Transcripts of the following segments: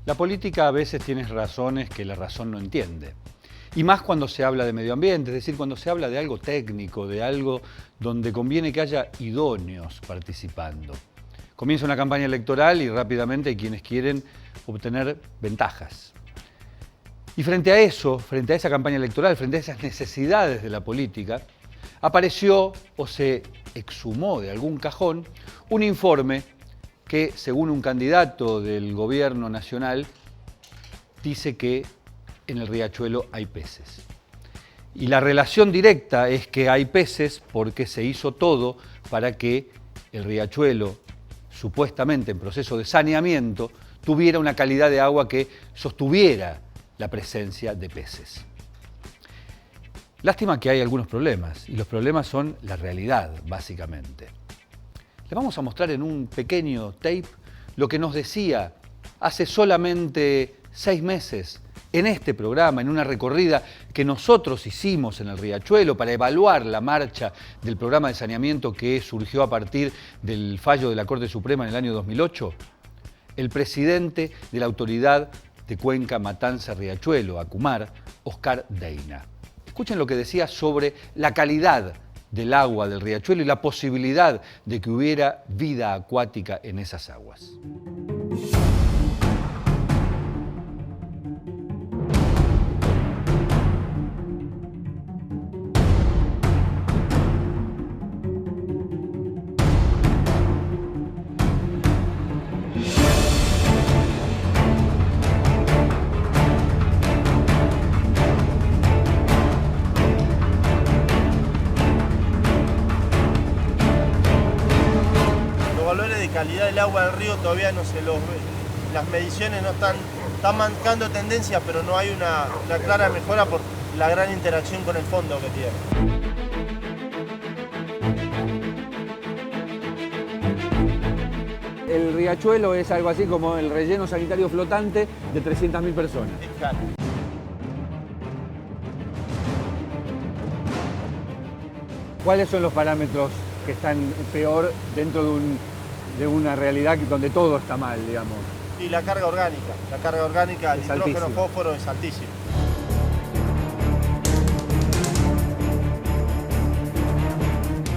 La política a veces tiene razones que la razón no entiende. Y más cuando se habla de medio ambiente, es decir, cuando se habla de algo técnico, de algo donde conviene que haya idóneos participando. Comienza una campaña electoral y rápidamente hay quienes quieren obtener ventajas. Y frente a eso, frente a esa campaña electoral, frente a esas necesidades de la política, apareció o se exhumó de algún cajón un informe que, según un candidato del gobierno nacional, dice que en el riachuelo hay peces. Y la relación directa es que hay peces porque se hizo todo para que el riachuelo, supuestamente en proceso de saneamiento, tuviera una calidad de agua que sostuviera la presencia de peces. Lástima que hay algunos problemas, y los problemas son la realidad, básicamente. Le vamos a mostrar en un pequeño tape lo que nos decía hace solamente 6 meses en este programa, en una recorrida que nosotros hicimos en el riachuelo para evaluar la marcha del programa de saneamiento que surgió a partir del fallo de la Corte Suprema en el año 2008. El presidente de la Autoridad de Cuenca Matanza Riachuelo, ACUMAR, Oscar Deyna. Escuchen lo que decía sobre la calidad del agua del riachuelo y la posibilidad de que hubiera vida acuática en esas aguas. Calidad del agua del río todavía no se los ve. Las mediciones no están marcando tendencia, pero no hay una clara mejora por la gran interacción con el fondo que tiene. El riachuelo es algo así como el relleno sanitario flotante de 300.000 personas. Claro. ¿Cuáles son los parámetros que están peor dentro de una realidad donde todo está mal, digamos? Y la carga orgánica, el nitrógeno, altísima. fósforo es altísimo.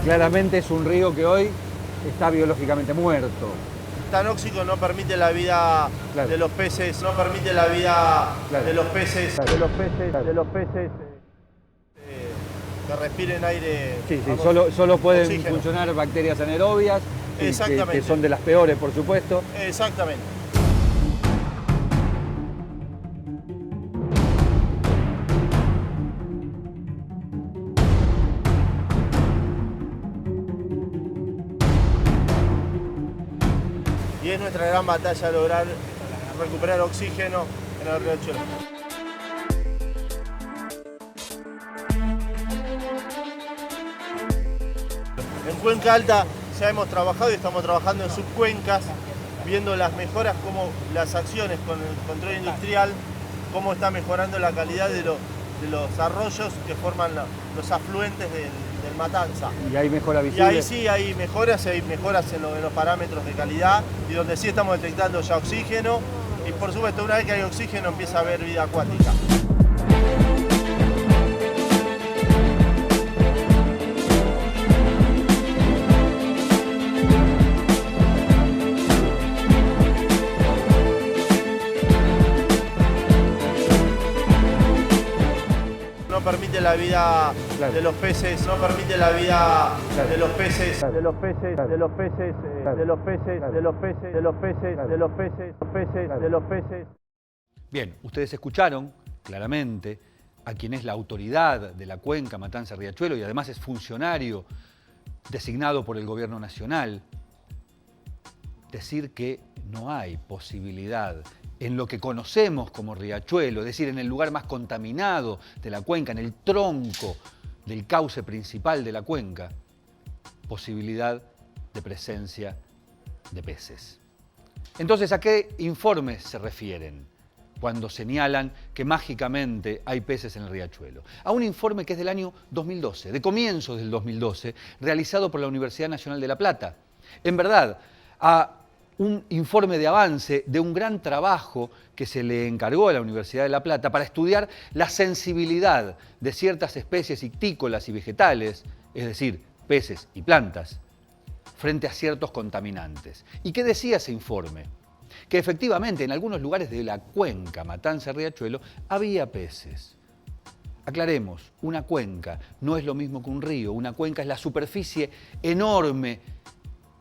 Claramente es un río que hoy está biológicamente muerto. Tan óxico no permite la vida de los peces, no permite la vida de los peces, que respiren aire. Sí, vamos, solo pueden oxígeno. funcionar bacterias anaerobias, Exactamente. que son de las peores, por supuesto. Exactamente. Y es nuestra gran batalla lograr recuperar oxígeno en el riachuelo. En Cuenca Alta ya hemos trabajado y estamos trabajando en subcuencas, viendo las mejoras, como las acciones con el control industrial, cómo está mejorando la calidad de los arroyos que forman los afluentes del Matanza. Y hay mejora Y visible. ahí sí hay mejoras en los parámetros de calidad y donde sí estamos detectando ya oxígeno y por supuesto una vez que hay oxígeno empieza a haber vida acuática. No permite la vida de los peces, no permite la vida de los peces, de los peces, de los peces, de los peces, de los peces, de los peces, de los peces, de los peces. Bien, ustedes escucharon claramente a quien es la autoridad de la cuenca Matanza Riachuelo y además es funcionario designado por el gobierno nacional decir que no hay posibilidad en lo que conocemos como riachuelo, es decir, en el lugar más contaminado de la cuenca, en el tronco del cauce principal de la cuenca, posibilidad de presencia de peces. Entonces, ¿a qué informes se refieren cuando señalan que mágicamente hay peces en el riachuelo? A un informe que es del año 2012, de comienzos del 2012, realizado por la Universidad Nacional de La Plata. En verdad, a un informe de avance de un gran trabajo que se le encargó a la Universidad de La Plata para estudiar la sensibilidad de ciertas especies ictícolas y vegetales, es decir, peces y plantas, frente a ciertos contaminantes. ¿Y qué decía ese informe? Que efectivamente en algunos lugares de la cuenca Matanza-Riachuelo había peces. Aclaremos, una cuenca no es lo mismo que un río. Una cuenca es la superficie enorme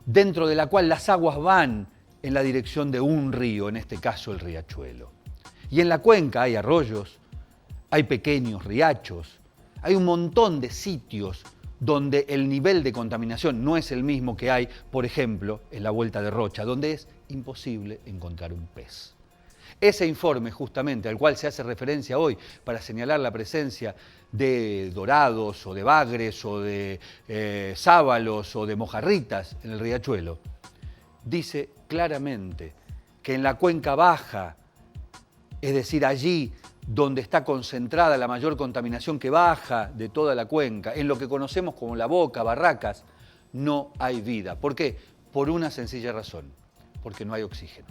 dentro de la cual las aguas van en la dirección de un río, en este caso el riachuelo. Y en la cuenca hay arroyos, hay pequeños riachos, hay un montón de sitios donde el nivel de contaminación no es el mismo que hay, por ejemplo, en la Vuelta de Rocha, donde es imposible encontrar un pez. Ese informe, justamente, al cual se hace referencia hoy para señalar la presencia de dorados o de bagres o de sábalos o de mojarritas en el riachuelo, dice claramente que en la cuenca baja, es decir, allí donde está concentrada la mayor contaminación que baja de toda la cuenca, en lo que conocemos como la Boca, Barracas, no hay vida. ¿Por qué? Por una sencilla razón, porque no hay oxígeno.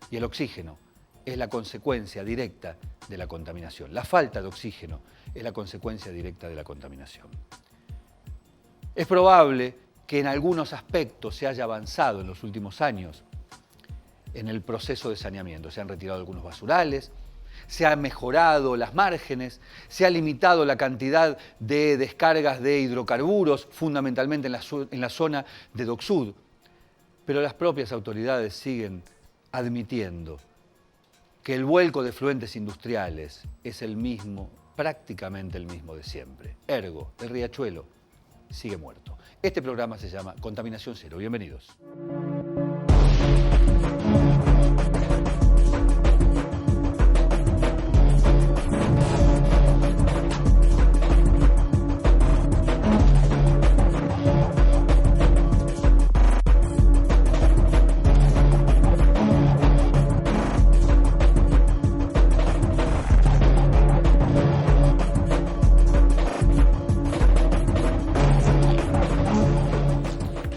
Y el oxígeno es la consecuencia directa de la contaminación. La falta de oxígeno es la consecuencia directa de la contaminación. Es probable que en algunos aspectos se haya avanzado en los últimos años en el proceso de saneamiento. Se han retirado algunos basurales, se han mejorado las márgenes, se ha limitado la cantidad de descargas de hidrocarburos, fundamentalmente en la zona de Dock Sud. Pero las propias autoridades siguen admitiendo que el vuelco de efluentes industriales es el mismo, prácticamente el mismo de siempre. Ergo, el riachuelo sigue muerto. Este programa se llama Contaminación Cero. Bienvenidos.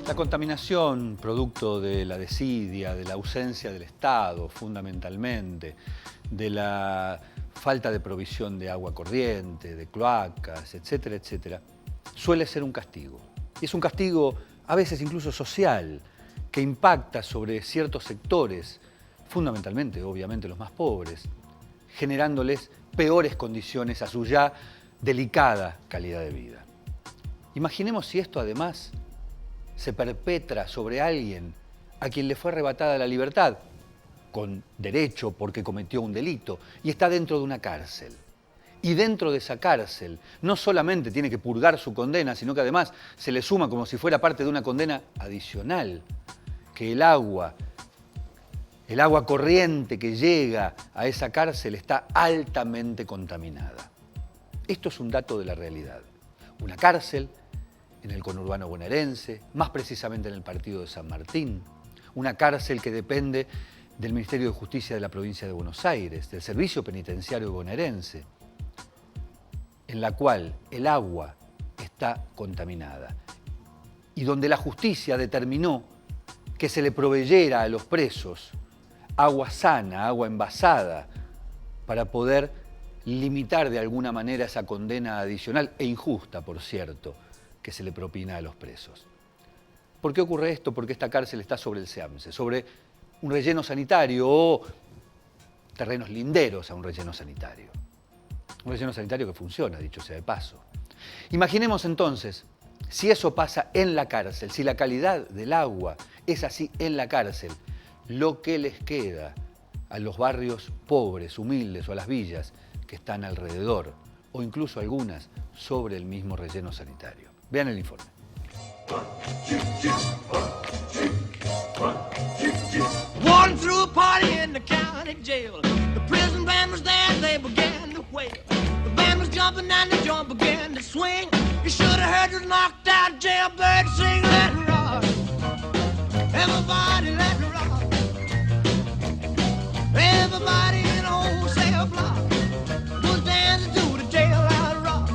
La contaminación, producto de la desidia, de la ausencia del Estado, fundamentalmente, de la falta de provisión de agua corriente, de cloacas, etcétera, etcétera, suele ser un castigo. Y es un castigo a veces incluso social, que impacta sobre ciertos sectores, fundamentalmente, obviamente, los más pobres, generándoles peores condiciones a su ya delicada calidad de vida. Imaginemos si esto además se perpetra sobre alguien a quien le fue arrebatada la libertad, con derecho porque cometió un delito, y está dentro de una cárcel. Y dentro de esa cárcel no solamente tiene que purgar su condena, sino que además se le suma como si fuera parte de una condena adicional, que el agua corriente que llega a esa cárcel está altamente contaminada. Esto es un dato de la realidad. Una cárcel en el conurbano bonaerense, más precisamente en el partido de San Martín, una cárcel que depende del Ministerio de Justicia de la provincia de Buenos Aires, del Servicio Penitenciario bonaerense, en la cual el agua está contaminada y donde la justicia determinó que se le proveyera a los presos agua sana, agua envasada, para poder limitar de alguna manera esa condena adicional e injusta, por cierto, que se le propina a los presos. ¿Por qué ocurre esto? Porque esta cárcel está sobre el SEAMSE, sobre un relleno sanitario o terrenos linderos a un relleno sanitario. Un relleno sanitario que funciona, dicho sea de paso. Imaginemos entonces, si eso pasa en la cárcel, si la calidad del agua es así en la cárcel, lo que les queda a los barrios pobres, humildes o a las villas que están alrededor, o incluso algunas sobre el mismo relleno sanitario. Vean el informe. One threw a party in the county jail. The prison band was there, they began to wail. The band was jumping and the joint began to swing. You should have heard the knocked out jailbird sing, let it rock. Everybody let it rock. Everybody in the whole cell block was dancing to the jailhouse rock.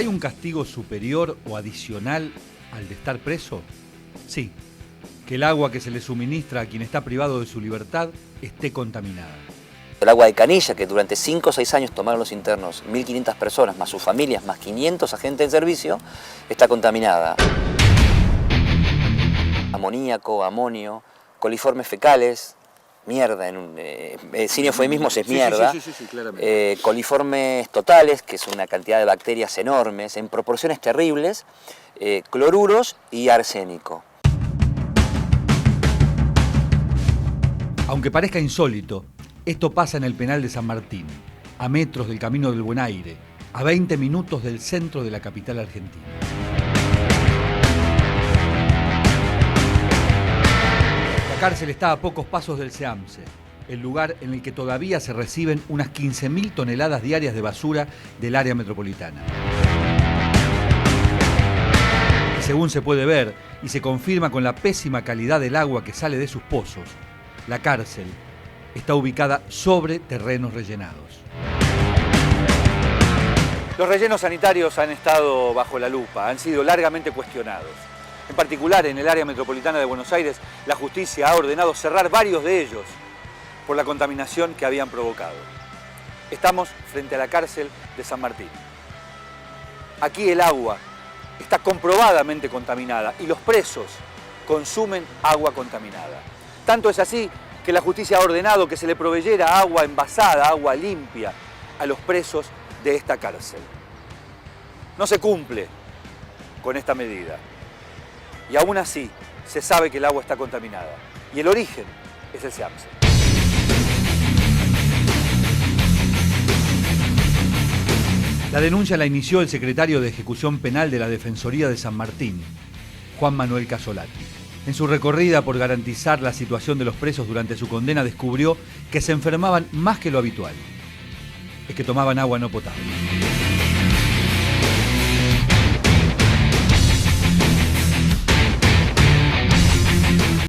¿Hay un castigo superior o adicional al de estar preso? Sí, que el agua que se le suministra a quien está privado de su libertad esté contaminada. El agua de canilla, que durante 5 o 6 años tomaron los internos, 1.500 personas, más sus familias, más 500 agentes de servicio, está contaminada. Amoníaco, amonio, coliformes fecales, mierda, sin eufemismos es mierda. Sí, claramente. Coliformes totales, que es una cantidad de bacterias enormes, en proporciones terribles, cloruros y arsénico. Aunque parezca insólito, esto pasa en el penal de San Martín, a metros del Camino del Buen Aire, a 20 minutos del centro de la capital argentina. La cárcel está a pocos pasos del SEAMSE, el lugar en el que todavía se reciben unas 15.000 toneladas diarias de basura del área metropolitana. Y según se puede ver y se confirma con la pésima calidad del agua que sale de sus pozos, la cárcel está ubicada sobre terrenos rellenados. Los rellenos sanitarios han estado bajo la lupa, han sido largamente cuestionados. En particular, en el área metropolitana de Buenos Aires, la justicia ha ordenado cerrar varios de ellos por la contaminación que habían provocado. Estamos frente a la cárcel de San Martín. Aquí el agua está comprobadamente contaminada y los presos consumen agua contaminada. Tanto es así que la justicia ha ordenado que se le proveyera agua envasada, agua limpia, a los presos de esta cárcel. No se cumple con esta medida. Y aún así se sabe que el agua está contaminada. Y el origen es el SEAMSE. La denuncia la inició el secretario de Ejecución Penal de la Defensoría de San Martín, Juan Manuel Casolati. En su recorrida por garantizar la situación de los presos durante su condena, descubrió que se enfermaban más que lo habitual. Es que tomaban agua no potable.